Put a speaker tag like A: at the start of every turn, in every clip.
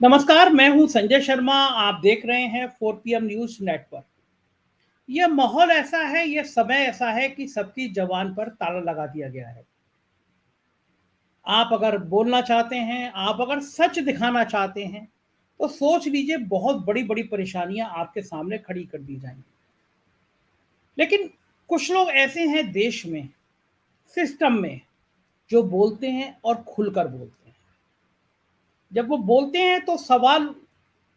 A: नमस्कार, मैं हूं संजय शर्मा। आप देख रहे हैं 4 PM न्यूज़ नेटवर्क। ये माहौल ऐसा है, ये समय ऐसा है कि सबकी ज़बान पर ताला लगा दिया गया है। आप अगर बोलना चाहते हैं, आप अगर सच दिखाना चाहते हैं, तो सोच लीजिए बहुत बड़ी-बड़ी परेशानियाँ आपके सामने खड़ी कर दी जाएँगी। लेकिन कुछ लोग ऐसे हैं देश में, सिस्टम में, जो बोलते हैं और खुलकर बोलते हैं। जब वो बोलते हैं तो सवाल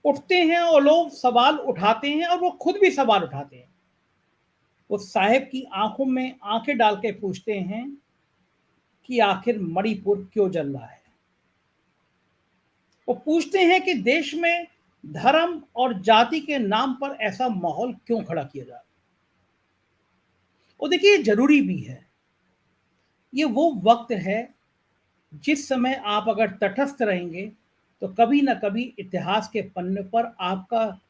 A: उठते हैं और लोग सवाल उठाते हैं और वो खुद भी सवाल उठाते हैं। उस साहेब की आंखों में आंखें डाल के पूछते हैं कि आखिर मणिपुर क्यों जल रहा है। वो पूछते हैं कि देश में धर्म और जाति के नाम पर ऐसा माहौल क्यों खड़ा किया जा रहा है। और देखिए, ये जरूरी भी है। ये वो वक्त है जिस समय आप अगर तटस्थ रहेंगे तो कभी ना कभी इतिहास के पन्ने पर आपका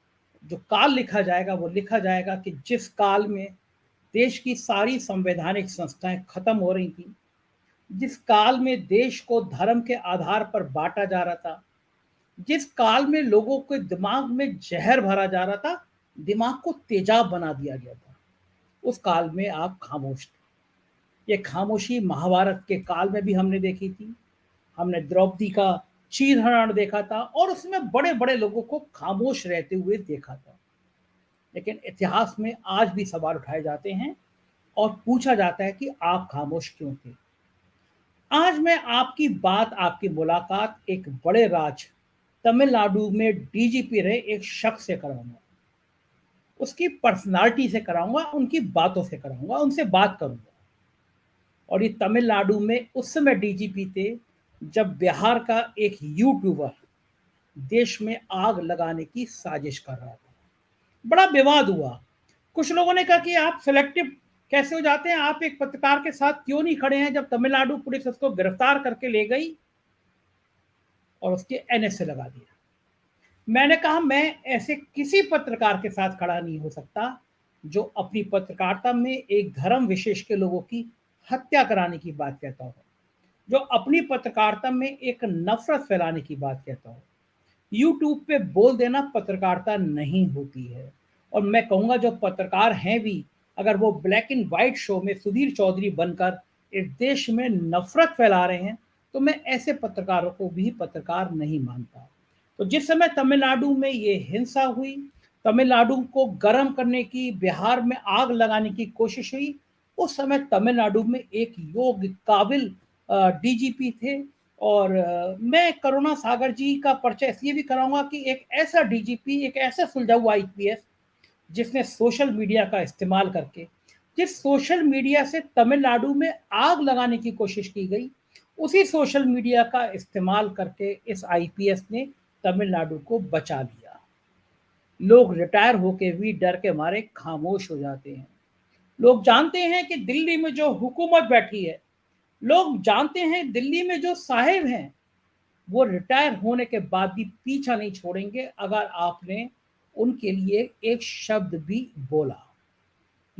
A: जो काल लिखा जाएगा वो लिखा जाएगा कि जिस काल में देश की सारी संवैधानिक संस्थाएं खत्म हो रही थी, जिस काल में देश को धर्म के आधार पर बांटा जा रहा था, जिस काल में लोगों के दिमाग में जहर भरा जा रहा था, दिमाग को तेजाब बना दिया गया था, उस काल में आप खामोश थे। ये खामोशी महाभारत के काल में भी हमने देखी थी। हमने द्रौपदी का चीरहरण देखा था और उसमें बड़े बड़े लोगों को खामोश रहते हुए देखा था। लेकिन इतिहास में आज भी सवाल उठाए जाते हैं और पूछा जाता है कि आप खामोश क्यों थे। आज मैं आपकी बात, आपकी मुलाकात एक बड़े राज तमिलनाडु में डीजीपी रहे एक शख्स से कराऊंगा। उसकी पर्सनालिटी से कराऊंगा, उनकी बातों से कराऊंगा, उनसे बात करूंगा। और ये तमिलनाडु में उस समय डीजीपी थे जब बिहार का एक यूट्यूबर देश में आग लगाने की साजिश कर रहा था। बड़ा विवाद हुआ। कुछ लोगों ने कहा कि आप सिलेक्टिव कैसे हो जाते हैं, आप एक पत्रकार के साथ क्यों नहीं खड़े हैं जब तमिलनाडु पुलिस उसको गिरफ्तार करके ले गई और उसके एनएसए लगा दिया। मैंने कहा मैं ऐसे किसी पत्रकार के साथ खड़ा नहीं हो सकता जो अपनी पत्रकारिता में एक धर्म विशेष के लोगों की हत्या कराने की बात कहता हो, जो अपनी पत्रकारिता में एक नफरत फैलाने की बात कहता हो। यूट्यूब पे बोल देना पत्रकारिता नहीं होती है। और मैं कहूँगा जो पत्रकार हैं भी, अगर वो ब्लैक एंड वाइट शो में सुधीर चौधरी बनकर इस देश में नफरत फैला रहे हैं, तो मैं ऐसे पत्रकारों को भी पत्रकार नहीं मानता। तो जिस समय तमिलनाडु में ये हिंसा हुई, तमिलनाडु को गर्म करने की, बिहार में आग लगाने की कोशिश हुई, उस समय तमिलनाडु में एक योग्य काबिल डीजीपी थे। और मैं करुणा सागर जी का परिचय इसलिए भी कराऊंगा कि एक ऐसा डीजीपी, एक ऐसा सुलझाऊ आईपीएस जिसने सोशल मीडिया का इस्तेमाल करके, जिस सोशल मीडिया से तमिलनाडु में आग लगाने की कोशिश की गई, उसी सोशल मीडिया का इस्तेमाल करके इस आईपीएस ने तमिलनाडु को बचा लिया। लोग रिटायर होके भी डर के मारे खामोश हो जाते हैं। लोग जानते हैं कि दिल्ली में जो हुकूमत बैठी है, लोग जानते हैं दिल्ली में जो साहिब हैं, वो रिटायर होने के बाद भी पीछा नहीं छोड़ेंगे अगर आपने उनके लिए एक शब्द भी बोला।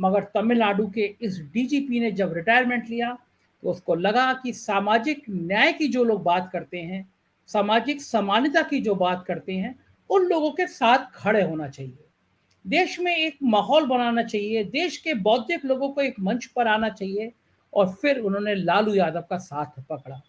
A: मगर तमिलनाडु के इस डीजीपी ने जब रिटायरमेंट लिया तो उसको लगा कि सामाजिक न्याय की जो लोग बात करते हैं, सामाजिक समानता की जो बात करते हैं, उन लोगों के साथ खड़े होना चाहिए। देश में एक माहौल बनाना चाहिए, देश के बौद्धिक लोगों को एक मंच पर आना चाहिए। और फिर उन्होंने लालू यादव का साथ पकड़ा।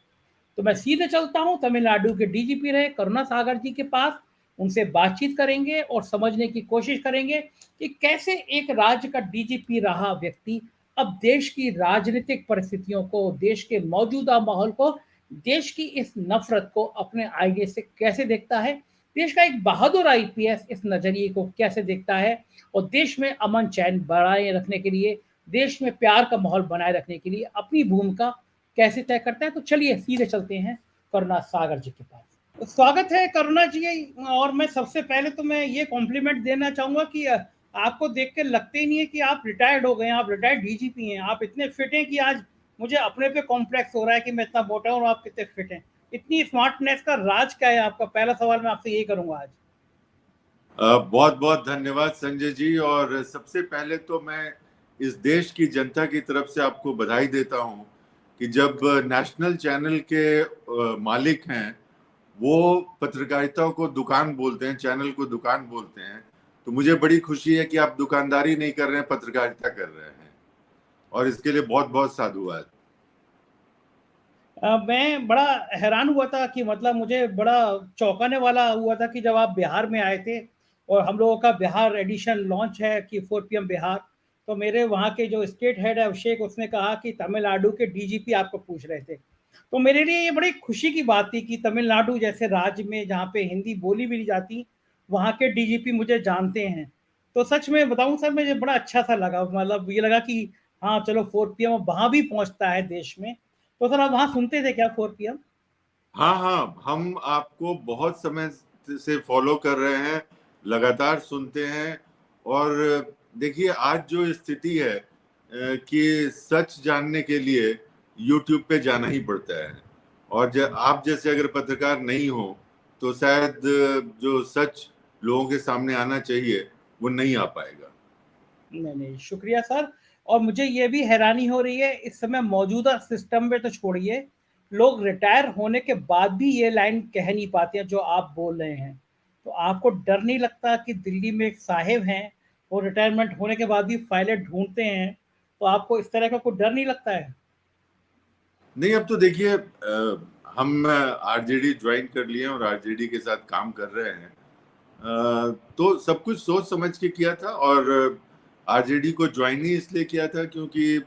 A: तो मैं सीधे चलता हूँ तमिलनाडु के डीजीपी रहे करुणा सागर जी के पास। उनसे बातचीत करेंगे और समझने की कोशिश करेंगे कि कैसे एक राज्य का डीजीपी रहा व्यक्ति अब देश की राजनीतिक परिस्थितियों को, देश के मौजूदा माहौल को, देश की इस नफरत को अपने आईने से कैसे देखता है, देश का एक बहादुर आईपीएस इस नजरिए को कैसे देखता है, और देश में अमन चैन बनाए रखने के लिए, देश में प्यार का माहौल बनाए रखने के लिए अपनी भूमिका कैसे तय करता है। तो चलिए सीधे चलते हैं करुणा सागर जी के पास। तो स्वागत है करुणा जी। और मैं सबसे पहले तो मैं ये कॉम्प्लीमेंट देना चाहूंगा कि आपको देख के लगते ही नहीं है कि आप रिटायर्ड हो गए हैं, आप रिटायर्ड डीजीपी हैं। आप इतने फिट हैं कि आज मुझे अपने पे कॉम्प्लेक्स हो रहा है कि मैं इतना मोटा हूँ और आप कितने फिट हैं। इतनी स्मार्टनेस का राज क्या है आपका? पहला सवाल मैं आपसे यही करूंगा आज।
B: बहुत बहुत धन्यवाद संजय जी। और सबसे पहले तो मैं इस देश की जनता की तरफ से आपको बधाई देता हूं कि जब नेशनल चैनल के मालिक हैं वो पत्रकारिता को दुकान बोलते हैं, चैनल को दुकान बोलते हैं। तो मुझे बड़ी खुशी है कि आप दुकानदारी नहीं कर रहे हैं, पत्रकारिता कर रहे हैं, और इसके लिए बहुत बहुत साधुवाद।
A: मैं बड़ा हैरान हुआ था कि मतलब मुझे बड़ा चौंकाने वाला हुआ था कि जब आप बिहार में आए थे और हम लोगों का बिहार एडिशन लॉन्च है कि 4 पीएम बिहार, तो मेरे वहाँ के जो स्टेट हेड है अभिषेक, उसने कहा कि तमिलनाडु के डीजीपी आपको पूछ रहे थे। तो मेरे लिए ये बड़ी खुशी की बात थी कि तमिलनाडु जैसे राज्य में जहाँ पे हिंदी बोली भी नहीं जाती, वहाँ के डीजीपी मुझे जानते हैं। तो सच में बताऊँ सर, मुझे बड़ा अच्छा-सा लगा, मतलब ये लगा कि हाँ, चलो 4 पीएम अब वहाँ भी पहुँचता है देश में। तो सर आप वहाँ सुनते थे क्या 4 पीएम?
B: हाँ हाँ, हम आपको बहुत समय से फॉलो कर रहे हैं, लगातार सुनते हैं। और देखिए, आज जो स्थिति है कि सच जानने के लिए यूट्यूब पे जाना ही पड़ता है, और आप जैसे अगर पत्रकार नहीं हो तो शायद जो सच लोगों के सामने आना चाहिए वो नहीं आ पाएगा।
A: नहीं, नहीं, शुक्रिया सर। और मुझे ये भी हैरानी हो रही है, इस समय मौजूदा सिस्टम में तो छोड़िए, लोग रिटायर होने के बाद भी ये लाइन कह नहीं पाते हैं जो आप बोल रहे हैं। तो आपको डर नहीं लगता कि दिल्ली में एक साहिब हैं, वो रिटायरमेंट होने के बाद भी फाइलें ढूँढते हैं, तो आपको इस तरह का कोई डर नहीं लगता है?
B: नहीं, अब तो देखिए, हम आरजेडी ज्वाइन कर लिए हैं और आरजेडी के साथ काम कर रहे हैं। तो सब कुछ सोच समझ के किया था, और आरजेडी को ज्वाइन ही इसलिए किया था क्योंकि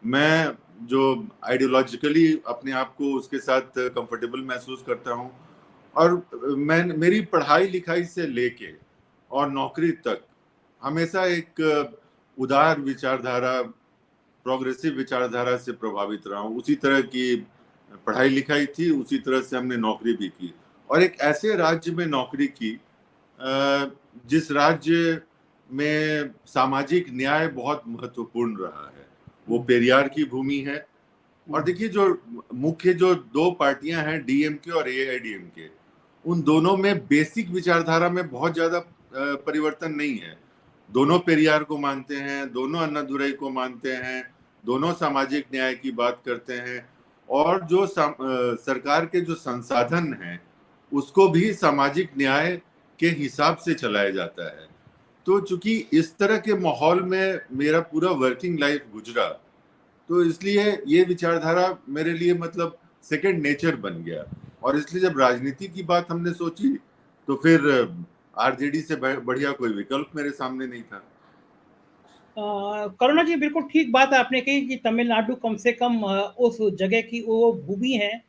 B: मैं जो आइडियोलॉजिकली अपने आप को उसके साथ कंफर्टेबल महसूस करता हूँ। और मैं, मेरी पढ़ाई लिखाई से लेके और नौकरी तक हमेशा एक उदार विचारधारा, प्रोग्रेसिव विचारधारा से प्रभावित रहा हूँ। उसी तरह की पढ़ाई लिखाई थी, उसी तरह से हमने नौकरी भी की, और एक ऐसे राज्य में नौकरी की जिस राज्य में सामाजिक न्याय बहुत महत्वपूर्ण रहा है। वो
A: हुँ,
B: पेरियार की भूमि है। और
A: हुँ,
B: देखिए, जो मुख्य जो दो पार्टियां हैं, डीएमके और एआईडीएमके, उन दोनों में बेसिक विचारधारा में बहुत ज्यादा परिवर्तन नहीं है। दोनों पेरियार को मानते हैं, दोनों अन्नादुरई को मानते हैं, दोनों सामाजिक न्याय की बात करते हैं, और जो सरकार के जो संसाधन हैं उसको भी सामाजिक न्याय के हिसाब से चलाया जाता है। तो चूंकि इस तरह के माहौल में मेरा पूरा वर्किंग लाइफ गुजरा, तो इसलिए ये विचारधारा मेरे लिए मतलब सेकंड नेचर बन गया। और इसलिए जब राजनीति की बात हमने सोची, तो फिर आरजेडी से बढ़िया कोई विकल्प मेरे सामने नहीं था।
A: करुणा जी, बिल्कुल ठीक बात आपने कही कि तमिलनाडु कम से कम उस जगह की वो भूमि है,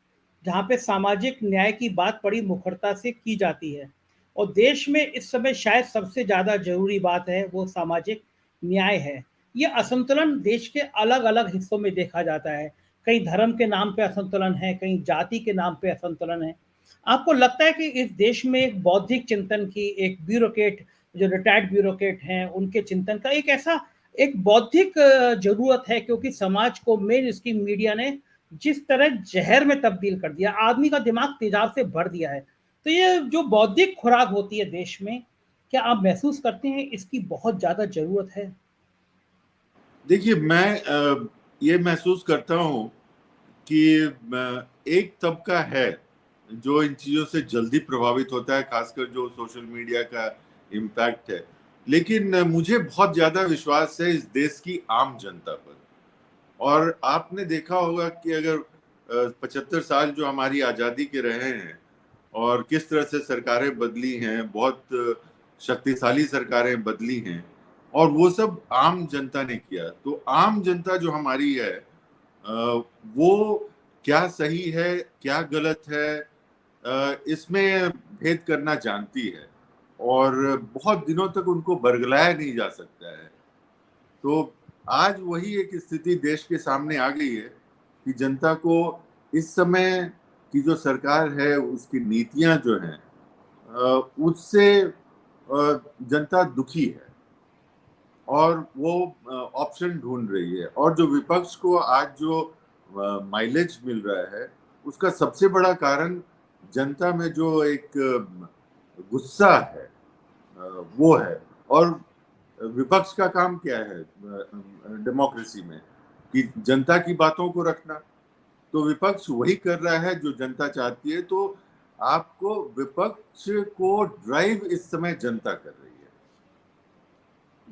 A: जहाँ पे सामाजिक न्याय की बात बड़ी मुखरता से की जाती है। और देश में इस समय शायद सबसे ज़्यादा ज़रूरी बात है, वो सामाजिक न्याय है। ये असंतुलन देश के अलग-अलग हिस्सों में देखा जाता है। कहीं धर्म के नाम पे असंतुलन है, कहीं जाति के नाम पे असंतुलन है। आपको लगता है कि इस देश में एक बौद्धिक चिंतन की, एक ब्यूरोक्रेट, जो रिटायर्ड ब्यूरोक्रेट हैं, उनके चिंतन का एक ऐसा एक बौद्धिक ज़रूरत है, क्योंकि समाज को मेन स्ट्रीम मीडिया ने जिस तरह ज़हर में तब्दील कर दिया, आदमी का दिमाग तेज़ाब से भर दिया है। तो ये जो बौद्धिक खुराक होती है देश में, क्या आप महसूस करते हैं इसकी बहुत ज़्यादा ज़रूरत है?
B: देखिए, मैं ये महसूस करता हूँ कि एक तबका है जो इन चीज़ों से जल्दी प्रभावित होता है, खासकर जो सोशल मीडिया का इम्पैक्ट है। लेकिन मुझे बहुत ज़्यादा विश्वास है इस देश की आम जनता पर। और आपने देखा होगा कि अगर 75 साल जो हमारी आज़ादी के रहे हैं, और किस तरह से सरकारें बदली हैं, बहुत शक्तिशाली सरकारें बदली हैं, और वो सब आम जनता ने किया। तो आम जनता जो हमारी है, वो क्या सही है, क्या गलत है, इसमें भेद करना जानती है, और बहुत दिनों तक उनको बरगलाया नहीं जा सकता है। तो आज वही एक स्थिति देश के सामने आ गई है कि जनता को इस समय की जो सरकार है, उसकी नीतियां जो हैं, उससे जनता दुखी है, और वो ऑप्शन ढूंढ रही है। और जो विपक्ष को आज जो माइलेज मिल रहा है, उसका सबसे बड़ा कारण जनता में जो एक गुस्सा है, वो है। और विपक्ष का काम क्या है डेमोक्रेसी में, कि जनता की बातों को रखना। तो विपक्ष वही कर रहा है जो जनता चाहती है। तो आपको विपक्ष को ड्राइव इस समय जनता कर रही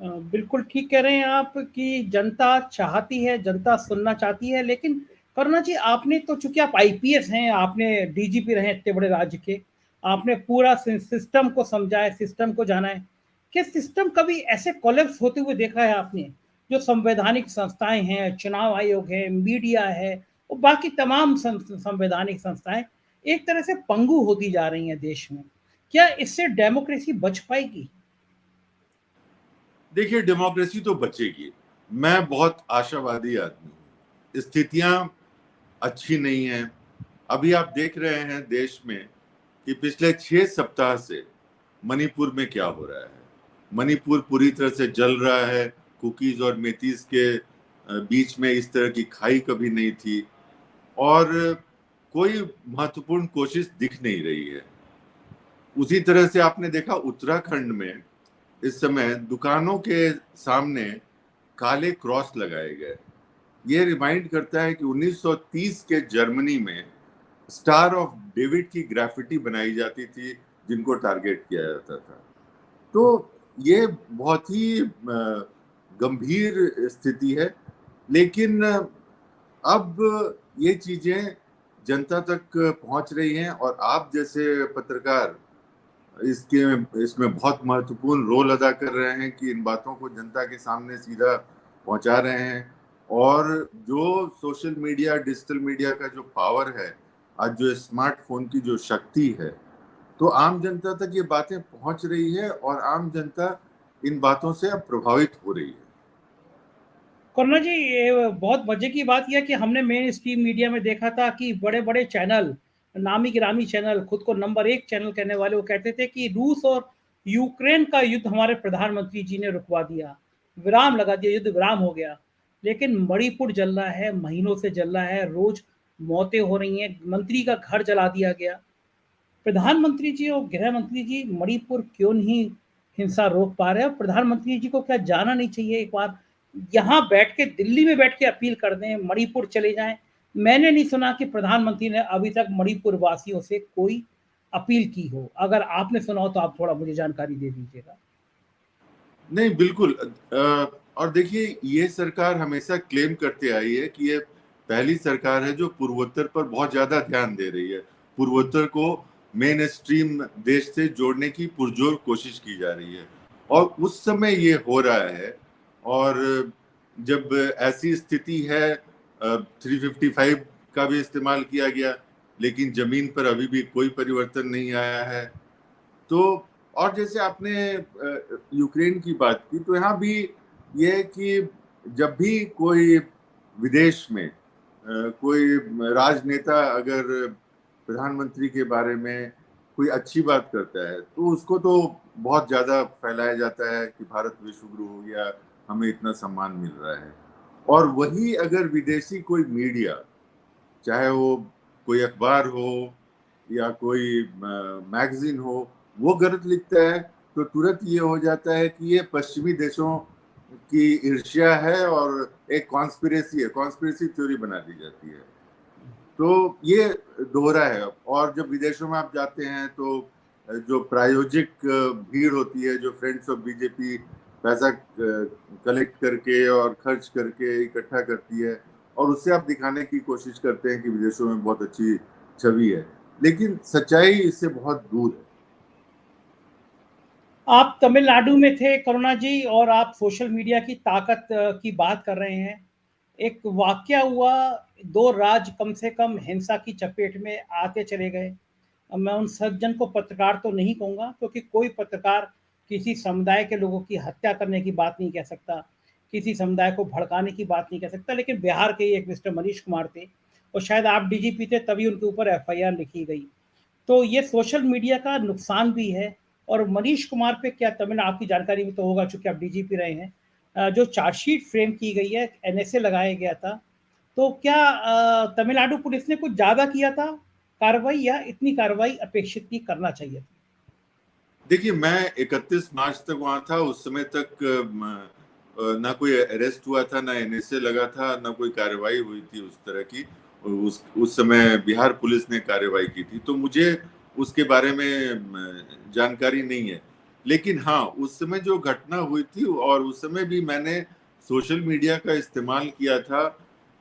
B: है।
A: बिल्कुल ठीक कह रहे हैं आप कि जनता चाहती है, जनता सुनना चाहती है, लेकिन करुणा जी आपने तो चूँकि आप आईपीएस हैं, आपने डीजीपी रहे हैं इतने बड़े राज्य के, आपने पूरा सिस्टम को समझा है, सिस्टम को जाना है। क्या सिस्टम कभी ऐसे कोलैप्स होते हुए देखा है आपने? जो संवैधानिक संस्थाएँ हैं, चुनाव आयोग है, मीडिया है और बाकी तमाम संवैधानिक संस्थाएँ एक तरह से पंगु होती जा रही हैं देश में। क्या इससे डेमोक्रेसी बच पाएगी?
B: देखिए, डेमोक्रेसी तो बचेगी। मैं बहुत आशावादी आदमी हूँ। स्थितियां अच्छी नहीं हैं। अभी आप देख रहे हैं देश में कि पिछले 6 सप्ताह से मणिपुर में क्या हो रहा है। मणिपुर पूरी तरह से जल रहा है। कुकीज और मेतीस के बीच में इस तरह की खाई कभी नहीं थी और कोई महत्वपूर्ण कोशिश दिख नहीं रही है। उसी तरह से आपने देखा उत्तराखंड में इस समय दुकानों के सामने काले क्रॉस लगाए गए। ये रिमाइंड करता है कि 1930 के जर्मनी में स्टार ऑफ डेविड की ग्राफिटी बनाई जाती थी जिनको टारगेट किया जाता था। तो ये बहुत ही गंभीर स्थिति है, लेकिन अब ये चीजें जनता तक पहुंच रही हैं और आप जैसे पत्रकार इसमें बहुत महत्वपूर्ण रोल अदा कर रहे हैं कि इन बातों को जनता के सामने सीधा पहुंचा रहे हैं। और जो सोशल मीडिया, डिजिटल मीडिया का जो पावर है, आज जो स्मार्टफोन की जो शक्ति है, तो आम जनता तक ये बातें पहुंच रही है और आम जनता इन बातों से अब प्रभावित हो रही है।
A: करुणा जी, ये बहुत मज़े की बात यह है कि हमने मेन स्ट्रीम मीडिया में देखा था कि बड़े-बड़े चैनल, नामी-गिरामी चैनल, खुद को नंबर 1 चैनल कहने वाले, वो कहते थे कि रूस और यूक्रेन का युद्ध हमारे प्रधानमंत्री जी ने रुकवा दिया, विराम लगा दिया, युद्ध विराम हो गया। लेकिन मणिपुर जल रहा है, महीनों से जल रहा है, रोज़ मौतें हो रही हैं, मंत्री का घर जला दिया गया। प्रधानमंत्री जी और गृह मंत्री जी मणिपुर क्यों नहीं हिंसा रोक पा रहे हैं? और प्रधानमंत्री जी को क्या जाना नहीं चाहिए एक बार यहाँ बैठ के, दिल्ली में बैठ के अपील कर दें, मणिपुर चले जाएं? मैंने नहीं सुना कि प्रधानमंत्री ने अभी तक मणिपुर वासियों से कोई अपील की हो। अगर आपने सुना हो तो आप थोड़ा मुझे जानकारी दे दीजिएगा।
B: नहीं, बिल्कुल। और देखिए, ये सरकार हमेशा क्लेम करते आई है कि ये पहली सरकार है जो पूर्वोत्तर पर बहुत ज्यादा ध्यान दे रही है। पूर्वोत्तर को मेन स्ट्रीम देश से जोड़ने की पुरजोर कोशिश की जा रही है और उस समय ये हो रहा है। और जब ऐसी स्थिति है, 355 का भी इस्तेमाल किया गया, लेकिन जमीन पर अभी भी कोई परिवर्तन नहीं आया है। तो और जैसे आपने यूक्रेन की बात की, तो यहाँ भी ये है कि जब भी कोई विदेश में कोई राजनेता अगर प्रधानमंत्री के बारे में कोई अच्छी बात करता है, तो उसको तो बहुत ज्यादा फैलाया जाता है कि भारत विश्व गुरु हो गया, हमें इतना सम्मान मिल रहा है। और वही अगर विदेशी कोई मीडिया, चाहे वो कोई अखबार हो या कोई मैगजीन हो, वो गलत लिखता है, तो तुरंत ये हो जाता है कि ये पश्चिमी देशों की ईर्ष्या है और एक कॉन्स्पिरेसी है, कॉन्स्पिरेसी थ्योरी बना दी जाती है। तो ये दोहरा है। और जब विदेशों में आप जाते हैं तो जो प्रायोजिक भीड़ होती है, जो फ्रेंड्स ऑफ बीजेपी पैसा कलेक्ट करके और खर्च करके इकट्ठा करती है और उससे आप दिखाने की कोशिश करते हैं कि विदेशों में बहुत अच्छी छवि है, लेकिन सच्चाई इससे बहुत दूर है।
A: आप तमिलनाडु में थे करुणा जी और आप सोशल मीडिया की ताकत की बात कर रहे हैं। एक वाक़या हुआ, 2 राज्य कम से कम हिंसा की चपेट में आते चले गए। अब मैं उन सज्जन को पत्रकार तो नहीं कहूँगा क्योंकि कोई पत्रकार किसी समुदाय के लोगों की हत्या करने की बात नहीं कह सकता, किसी समुदाय को भड़काने की बात नहीं कह सकता। लेकिन बिहार के ही एक मिस्टर मनीष कुमार थे और शायद आप डीजीपी थे तभी उनके ऊपर एफआईआर लिखी गई। तो ये सोशल मीडिया का नुकसान भी है। और मनीष कुमार पे क्या तमिल आपकी जानकारी में तो होगा चूँकि आप डीजीपी रहे हैं, जो चार्जशीट फ्रेम की गई है, एनएसए लगाया गया था। तो क्या तमिलनाडु पुलिस ने कुछ ज़्यादा किया था कार्रवाई या इतनी कार्रवाई अपेक्षित थी, करना चाहिए था?
B: देखिए, मैं 31 मार्च तक वहां था। उस समय तक ना कोई अरेस्ट हुआ था, ना एनएसए लगा था, ना कोई कार्रवाई हुई थी उस तरह की। उस समय बिहार पुलिस ने कार्रवाई की थी। तो मुझे उसके बारे में जानकारी नहीं है। लेकिन हाँ, उस समय जो घटना हुई थी और उस समय भी मैंने सोशल मीडिया का इस्तेमाल किया था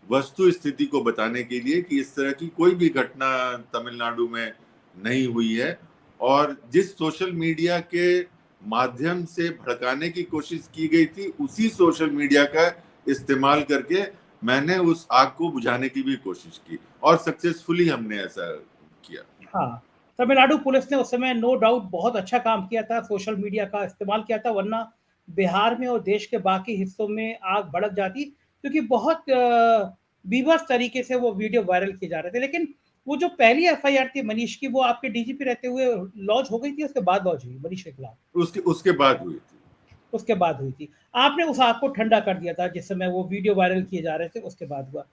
B: वस्तु स्थिति को बताने के लिए कि इस तरह की कोई भी घटना तमिलनाडु में नहीं हुई है, और जिस सोशल मीडिया के माध्यम से भड़काने की कोशिश की गई थी, उसी सोशल मीडिया का इस्तेमाल करके मैंने उस आग को बुझाने की भी कोशिश की और सक्सेसफुली हमने ऐसा किया।
A: हाँ, तमिलनाडु पुलिस ने उस समय नो डाउट बहुत अच्छा काम किया था, सोशल मीडिया का इस्तेमाल किया था, वरना बिहार में और देश के बाकी हिस्सों में आग भड़क जाती, क्योंकि बहुत बीभत्स तरीके से वो वीडियो वायरल किए जा रहे थे। लेकिन वो जो पहली एफआईआर थी मनीष की, वो आपके डीजीपी रहते हुए लॉन्च हो गई थी, उसके बाद लॉन्च हुई मनीष के खिलाफ?
B: उसके बाद हुई थी।
A: उसके बाद हुई थी। आपने उस आग को ठंडा कर दिया था जिस समय वो वीडियो वायरल किए जा रहे थे, उसके बाद हुआ।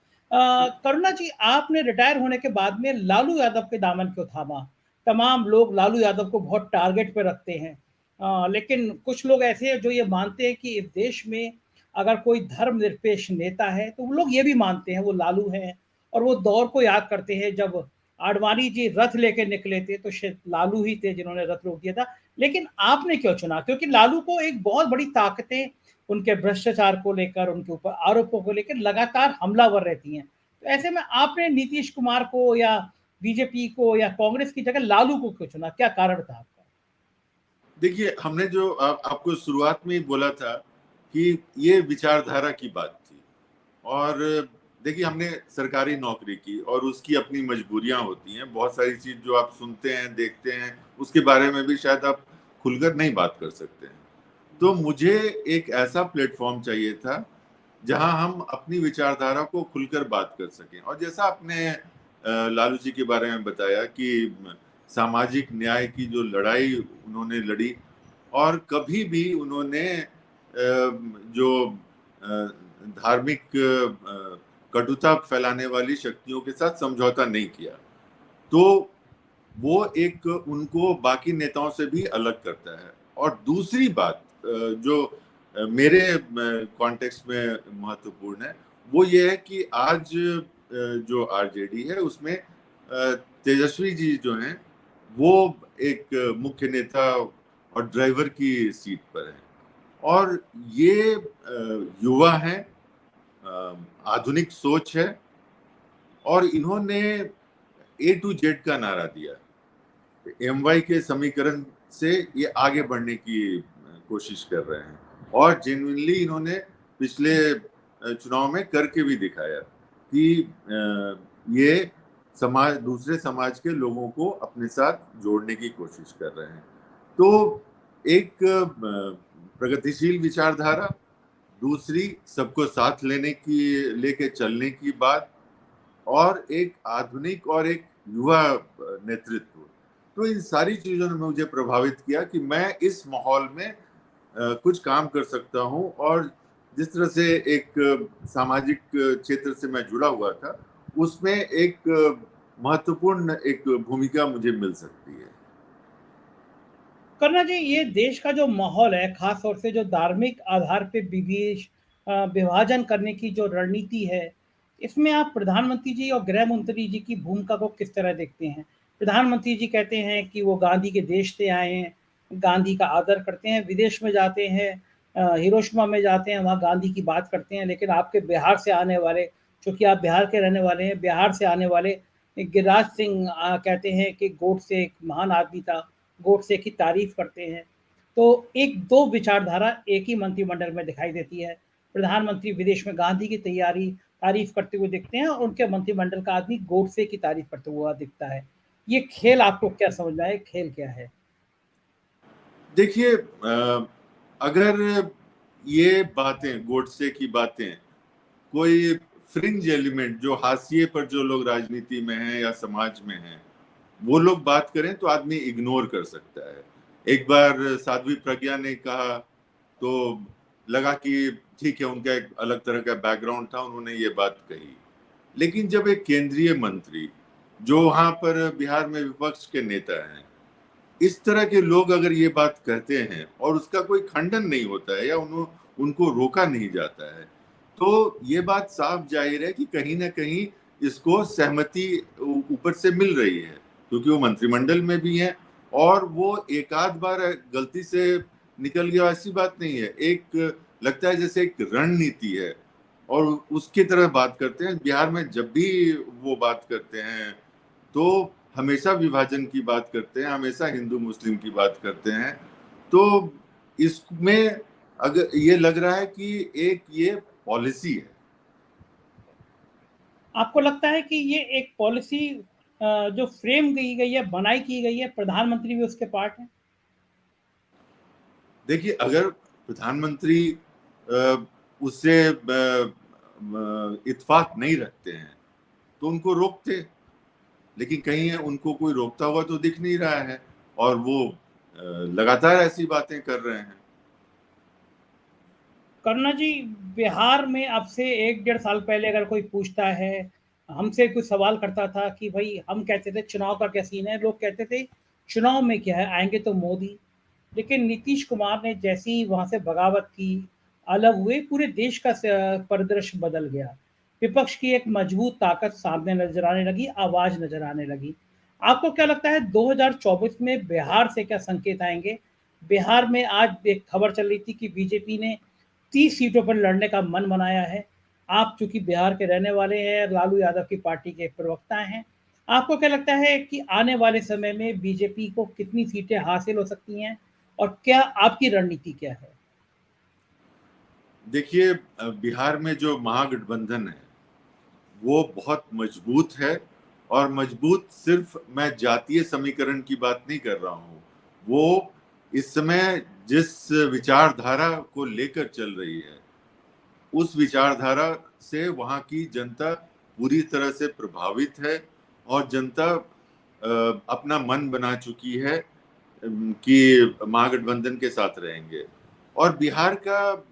A: करुणा जी, आपने रिटायर होने के बाद में लालू यादव के दामन क्यों थामा? तमाम लोग लालू यादव को बहुत टारगेट पे रखते हैं। लेकिन कुछ लोग ऐसे हैं जो ये मानते हैं कि इस देश में अगर कोई धर्मनिरपेक्ष नेता है, तो वो लोग ये भी मानते हैं वो लालू हैं, और वो दौर को याद करते हैं जब आडवाणी जी रथ लेके निकले थे, तो शायद लालू ही थे जिन्होंने रथ रोक दिया था। लेकिन आपने क्यों चुना? क्योंकि लालू को एक बहुत बड़ी ताकतें उनके भ्रष्टाचार को लेकर, उनके ऊपर आरोपों को लेकर लगातार हमलावर रहती हैं। तो ऐसे में आपने नीतीश कुमार को या बीजेपी को या कांग्रेस की जगह लालू को क्यों चुना? क्या कारण था आपका?
B: देखिए, हमने जो आपको शुरुआत में ही बोला था कि ये विचारधारा की बात थी, और देखिए हमने सरकारी नौकरी की और उसकी अपनी मजबूरियां होती हैं। बहुत सारी चीज जो आप सुनते हैं, देखते हैं, उसके बारे में भी शायद आप खुलकर नहीं बात कर सकते हैं। तो मुझे एक ऐसा प्लेटफॉर्म चाहिए था जहां हम अपनी विचारधारा को खुलकर बात कर सकें। और जैसा आपने लालू जी के बारे में बताया कि सामाजिक न्याय की जो लड़ाई उन्होंने लड़ी, और कभी भी उन्होंने जो धार्मिक कटुता फैलाने वाली शक्तियों के साथ समझौता नहीं किया, तो वो एक उनको बाकी नेताओं से भी अलग करता है। और दूसरी बात जो मेरे कॉन्टेक्स्ट में महत्वपूर्ण है, वो ये है कि आज जो आरजेडी है उसमें तेजस्वी जी जो हैं वो एक मुख्य नेता और ड्राइवर की सीट पर हैं, और ये युवा हैं, आधुनिक सोच है, और इन्होंने ए टू जेड का नारा दिया। एमवाई के समीकरण से ये आगे बढ़ने की कोशिश कर रहे हैं, और जेन्युइनली इन्होंने पिछले चुनाव में करके भी दिखाया कि ये समाज, दूसरे समाज के लोगों को अपने साथ जोड़ने की कोशिश कर रहे हैं। तो एक प्रगतिशील विचारधारा, दूसरी सबको साथ लेके चलने की बात, और एक आधुनिक और एक युवा नेतृत्व। तो इन सारी चीजों ने मुझे प्रभावित किया कि मैं इस माहौल में कुछ काम कर सकता हूं, और जिस तरह से एक सामाजिक क्षेत्र से मैं जुड़ा हुआ था, उसमें एक महत्वपूर्ण एक भूमिका मुझे मिल सकती है।
A: करुणा जी, ये देश का जो माहौल है, खास तौर से जो धार्मिक आधार पे विभाजन करने की जो रणनीति है, इसमें आप प्रधानमंत्री जी और गृह मंत्री जी की भूमिका को किस तरह देखते हैं? प्रधानमंत्री जी कहते हैं कि वो गांधी के देश से आए हैं, गांधी का आदर करते हैं, विदेश में जाते हैं, हिरोशिमा में जाते हैं, वहाँ गांधी की बात करते हैं। लेकिन आपके बिहार से आने वाले, चूँकि आप बिहार के रहने वाले हैं, बिहार से आने वाले गिरिराज सिंह कहते हैं कि गोडसे एक महान आदमी था, गोडसे की तारीफ करते हैं। तो एक दो विचारधारा एक ही मंत्रिमंडल में दिखाई देती है। प्रधानमंत्री विदेश में गांधी की तारीफ करते हुए दिखते हैं, और उनके मंत्रिमंडल का आदमी गोडसे की तारीफ करते हुआ दिखता है। ये खेल आपको क्या समझ में आया? खेल क्या है?
B: देखिए, अगर ये बातें, गोडसे की बातें, कोई फ्रिंज एलिमेंट जो हाशिए पर जो लोग राजनीति में हैं या समाज में हैं, वो लोग बात करें तो आदमी इग्नोर कर सकता है। एक बार साध्वी प्रज्ञा ने कहा तो लगा कि ठीक है, उनका एक अलग तरह का बैकग्राउंड था, उन्होंने ये बात कही। लेकिन जब एक केंद्रीय मंत्री जो वहां पर बिहार में विपक्ष के नेता हैं, इस तरह के लोग अगर ये बात कहते हैं और उसका कोई खंडन नहीं होता है या उनको रोका नहीं जाता है, तो ये बात साफ जाहिर है कि कहीं ना कहीं इसको सहमति ऊपर से मिल रही है, क्योंकि वो मंत्रिमंडल में भी हैं, और वो एक आध बार गलती से निकल गया ऐसी बात नहीं है। एक लगता है जैसे एक रणनीति है, और उसकी तरह बात करते हैं। बिहार में जब भी वो बात करते हैं तो हमेशा विभाजन की बात करते हैं, हमेशा हिंदू मुस्लिम की बात करते हैं। तो इसमें अगर ये लग रहा है कि एक ये पॉलिसी है।
A: आपको लगता है कि ये एक पॉलिसी जो फ्रेम की गई है, बनाई की गई है, प्रधानमंत्री भी उसके पार्ट हैं?
B: देखिए, अगर प्रधानमंत्री उससे इत्तेफाक नहीं रखते हैं तो उनको रोकते, लेकिन कहीं उनको कोई रोकता हुआ तो दिख नहीं रहा है, और वो लगातार ऐसी बातें कर रहे हैं।
A: करुणा जी, बिहार में अब से 1 डेढ़ साल पहले अगर कोई पूछता है, हमसे कुछ सवाल करता था कि भई, हम कहते थे चुनाव का क्या सीन है? लोग कहते थे चुनाव में क्या है, आएँगे तो मोदी। लेकिन नीतीश कुमार ने जैसे ही वहाँ से बगावत की, अलग हुए, पूरे देश का परिदृश्य बदल गया। विपक्ष की एक मजबूत ताकत सामने नज़र आने लगी, आवाज़ नज़र आने लगी। आपको क्या लगता है 2024 में बिहार से क्या संकेत आएँगे? बिहार में आज एक खबर चल रही थी कि बीजेपी ने 30 सीटों पर लड़ने का मन बनाया है। आप चूँकि बिहार के रहने वाले हैं, लालू यादव की पार्टी के प्रवक्ता हैं। आपको क्या लगता है कि आने वाले समय में बीजेपी को कितनी सीटें हासिल हो सकती हैं? और क्या आपकी रणनीति क्या है?
B: देखिए, बिहार में जो महागठबंधन है वो बहुत मजबूत है, और मजबूत सिर्फ मैं जातीय समीकरण की बात नहीं कर रहा हूँ। वो इस समय जिस विचारधारा को लेकर चल रही है, उस विचारधारा से वहाँ की जनता पूरी तरह से प्रभावित है, और जनता अपना मन बना चुकी है कि महागठबंधन के साथ रहेंगे। और बिहार का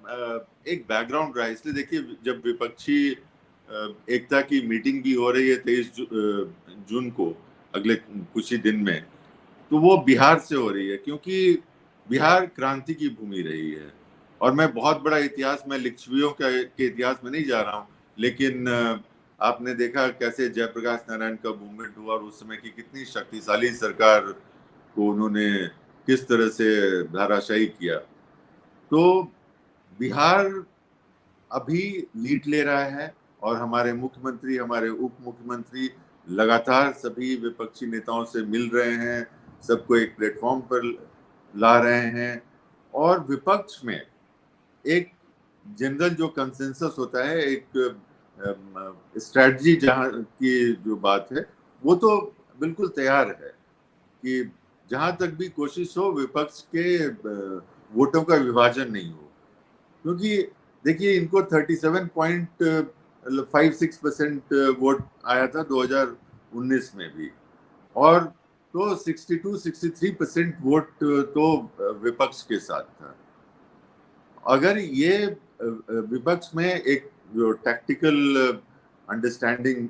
B: एक बैकग्राउंड रहा है, इसलिए देखिए, जब विपक्षी एकता की मीटिंग भी हो रही है 23 जून को, अगले कुछ ही दिन में, तो वो बिहार से हो रही है, क्योंकि बिहार क्रांति की भूमि रही है। और मैं बहुत बड़ा इतिहास में लिच्छवियों के इतिहास में नहीं जा रहा हूँ, लेकिन आपने देखा कैसे जयप्रकाश नारायण का मूवमेंट हुआ, और उस समय की कितनी शक्तिशाली सरकार को उन्होंने किस तरह से धाराशायी किया। तो बिहार अभी लीड ले रहा है, और हमारे मुख्यमंत्री, हमारे उप मुख्यमंत्री लगातार सभी विपक्षी नेताओं से मिल रहे हैं, सबको एक प्लेटफॉर्म पर ला रहे हैं। और विपक्ष में एक जनरल जो कंसेंसस होता है, एक स्ट्रेटजी जहां की जो बात है, वो तो बिल्कुल तैयार है कि जहां तक भी कोशिश हो विपक्ष के वोटों का विभाजन नहीं हो। क्योंकि देखिए, इनको 37.56% वोट आया था 2019 में भी, और तो 62-63% वोट तो विपक्ष के साथ था। अगर ये विपक्ष में एक जो टैक्टिकल अंडरस्टैंडिंग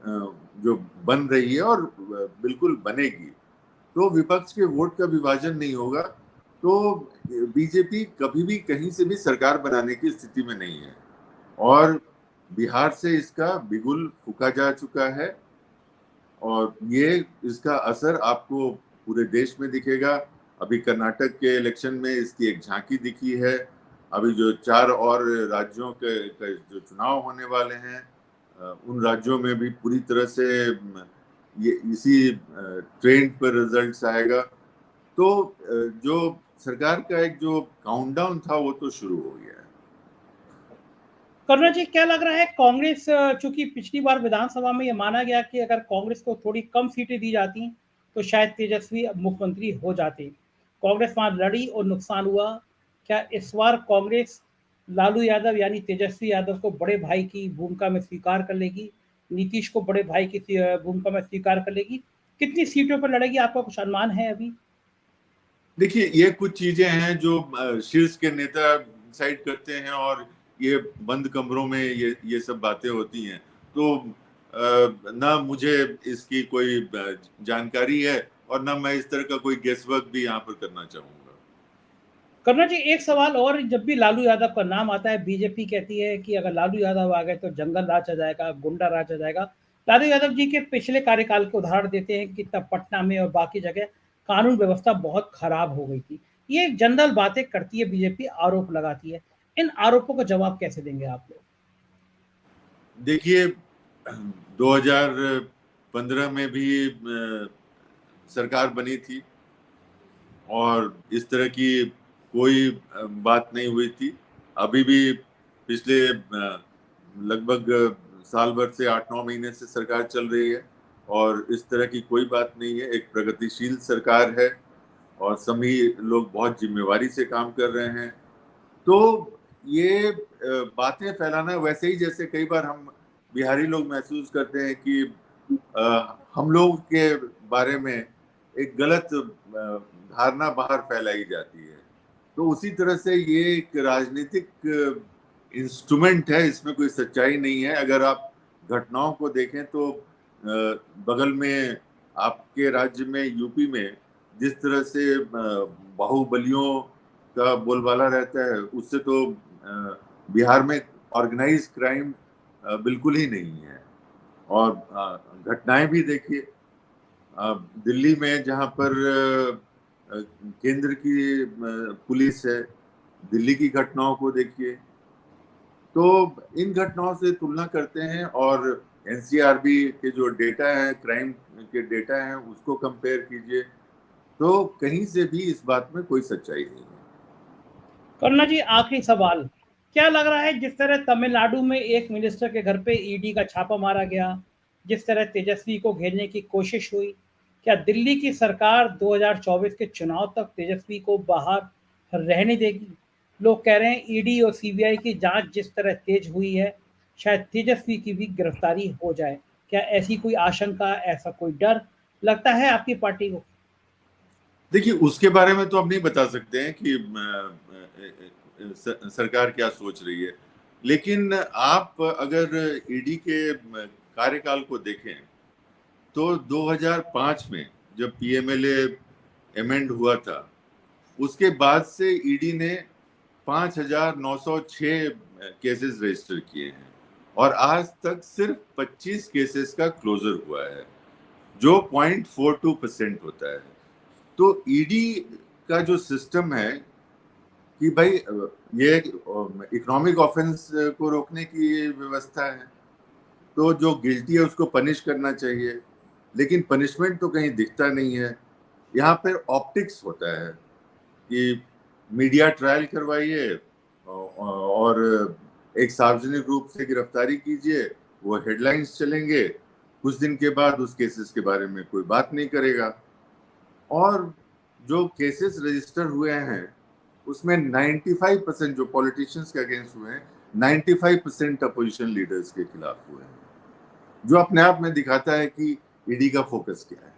B: जो बन रही है, और बिल्कुल बनेगी, तो विपक्ष के वोट का विभाजन नहीं होगा, तो बीजेपी कभी भी कहीं से भी सरकार बनाने की स्थिति में नहीं है। और बिहार से इसका बिगुल फूका जा चुका है, और ये इसका असर आपको पूरे देश में दिखेगा। अभी कर्नाटक के इलेक्शन में इसकी एक झांकी दिखी है। अभी जो 4 और राज्यों के जो चुनाव होने वाले हैं, उन राज्यों में भी पूरी तरह से ये इसी ट्रेंड पर रिजल्ट्स आएगा। तो जो सरकार का एक जो काउंटडाउन था वो तो शुरू हो गया है।
A: करुणा जी, क्या लग रहा है कांग्रेस, चूँकि पिछली बार विधानसभा में ये माना गया कि अगर कांग्रेस को थोड़ी कम सीटें दी जाती, तो शायद तेजस्वी मुख्यमंत्री हो जाते। कांग्रेस वहाँ लड़ी और नुकसान हुआ। क्या इस बार कांग्रेस लालू यादव यानी तेजस्वी यादव को बड़े भाई की भूमिका में स्वीकार कर लेगी? नीतीश को बड़े भाई की भूमिका में स्वीकार कर लेगी? कितनी सीटों पर लड़ेगी, आपका कुछ अनुमान है अभी?
B: देखिए, ये कुछ चीजें हैं जो शीर्ष के नेता डिसाइड करते हैं, और ये बंद कमरों में ये सब बातें होती हैं। तो ना मुझे इसकी कोई जानकारी है, और ना मैं इस तरह का कोई गेस वर्क भी यहाँ पर करना चाहूंगा।
A: करुणा जी, एक सवाल और, जब भी लालू यादव का नाम आता है, बीजेपी कहती है कि अगर लालू यादव आ गए तो जंगल राज आ जाएगा, गुंडा राज आ जाएगा, लालू यादव जी के पिछले कार्यकाल के उदाहरण देते हैं कि तब पटना में और बाकी जगह कानून व्यवस्था बहुत खराब हो गई थी। ये जनरल बातें करती है बीजेपी, आरोप लगाती है। इन आरोपों का जवाब कैसे देंगे आप लोग?
B: देखिए, 2015 में भी सरकार बनी थी और इस तरह की कोई बात नहीं हुई थी। अभी भी पिछले लगभग साल भर से 8-9 महीने से सरकार चल रही है और इस तरह की कोई बात नहीं है। एक प्रगतिशील सरकार है और सभी लोग बहुत जिम्मेवारी से काम कर रहे हैं। तो ये बातें फैलाना वैसे ही जैसे कई बार हम बिहारी लोग महसूस करते हैं कि हम लोग के बारे में एक गलत धारणा बाहर फैलाई जाती है। तो उसी तरह से ये एक राजनीतिक इंस्ट्रूमेंट है, इसमें कोई सच्चाई नहीं है। अगर आप घटनाओं को देखें तो बगल में आपके राज्य में यूपी में जिस तरह से बाहुबलियों का बोलबाला रहता है, उससे तो बिहार में ऑर्गेनाइज क्राइम बिल्कुल ही नहीं है। और घटनाएं भी देखिए, दिल्ली में जहां पर केंद्र की पुलिस है, दिल्ली की घटनाओं को देखिए। तो इन घटनाओं से तुलना करते हैं और एनसीआरबी के जो डेटा है, क्राइम के डेटा हैं, उसको कंपेयर कीजिए, तो कहीं से भी इस बात में कोई सच्चाई नहीं है।
A: करुणा जी, आखिरी सवाल, क्या लग रहा है जिस तरह तमिलनाडु में एक मिनिस्टर के घर पे ईडी का छापा मारा गया, जिस तरह तेजस्वी को घेरने की कोशिश हुई, क्या दिल्ली की सरकार 2024 के चुनाव तक तेजस्वी को बाहर रहने देगी? लोग कह रहे हैं ईडी और सीबीआई की जांच जिस तरह तेज हुई है, शायद तेजस्वी की भी गिरफ्तारी हो जाए। क्या ऐसी कोई आशंका, ऐसा कोई डर लगता है आपकी पार्टी को?
B: देखिए, उसके बारे में तो अब नहीं बता सकते हैं कि सरकार क्या सोच रही है, लेकिन आप अगर ईडी के कार्यकाल को देखें तो 2005 में जब पीएमएलए एमेंड हुआ था, उसके बाद से ईडी ने 5,906 केसेस रजिस्टर किए हैं और आज तक सिर्फ 25 केसेस का क्लोजर हुआ है, जो 0.42% होता है। तो ईडी का जो सिस्टम है कि भाई ये इकोनॉमिक ऑफेंस को रोकने की व्यवस्था है, तो जो गिल्टी है उसको पनिश करना चाहिए, लेकिन पनिशमेंट तो कहीं दिखता नहीं है। यहाँ पर ऑप्टिक्स होता है कि मीडिया ट्रायल करवाइए और एक सार्वजनिक रूप से गिरफ्तारी कीजिए, वो हेडलाइंस चलेंगे, कुछ दिन के बाद उस केसेस के बारे में कोई बात नहीं करेगा। और जो केसेस रजिस्टर हुए हैं उसमें 95% जो पॉलिटिशियंस के अगेंस्ट हुए हैं, 95% अपोजिशन लीडर्स के खिलाफ हुए हैं, जो अपने आप में दिखाता है कि ईडी का फोकस क्या है।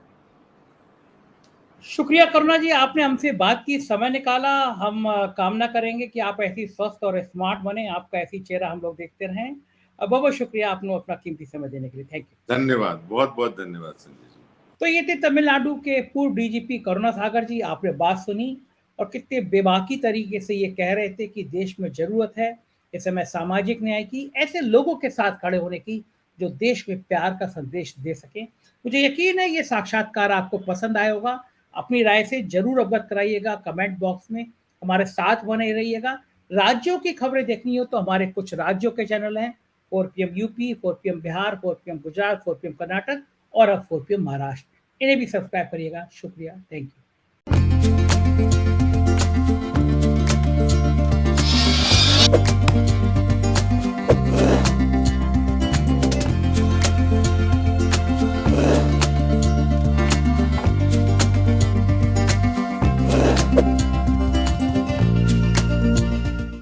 A: शुक्रिया करुणा जी, आपने हमसे बात की, समय निकाला। हम कामना करेंगे कि आप ऐसी स्वस्थ और स्मार्ट बने, आपका ऐसी चेहरा हम लोग देखते रहें। बहुत बहुत शुक्रिया आपने अपना कीमती समय देने के लिए। Thank you.
B: धन्यवाद, बहुत बहुत धन्यवाद संजय जी।
A: तो ये थे तमिलनाडु के पूर्व डीजीपी करुणा सागर जी। आपने बात सुनी और कितने बेबाकी तरीके से ये कह रहे थे कि देश में जरूरत है इस समय सामाजिक न्याय की, ऐसे लोगों के साथ खड़े होने की जो देश में प्यार का संदेश दे सके। मुझे यकीन है ये साक्षात्कार आपको पसंद आया होगा। अपनी राय से जरूर अवगत कराइएगा कमेंट बॉक्स में, हमारे साथ बने रहिएगा। राज्यों की खबरें देखनी हो तो हमारे कुछ राज्यों के चैनल हैं, 4 PM UP, 4 PM Bihar, 4 PM Gujarat, 4 PM Karnataka और अब 4 PM महाराष्ट्र। इन्हें भी सब्सक्राइब करिएगा। शुक्रिया, थैंक यू।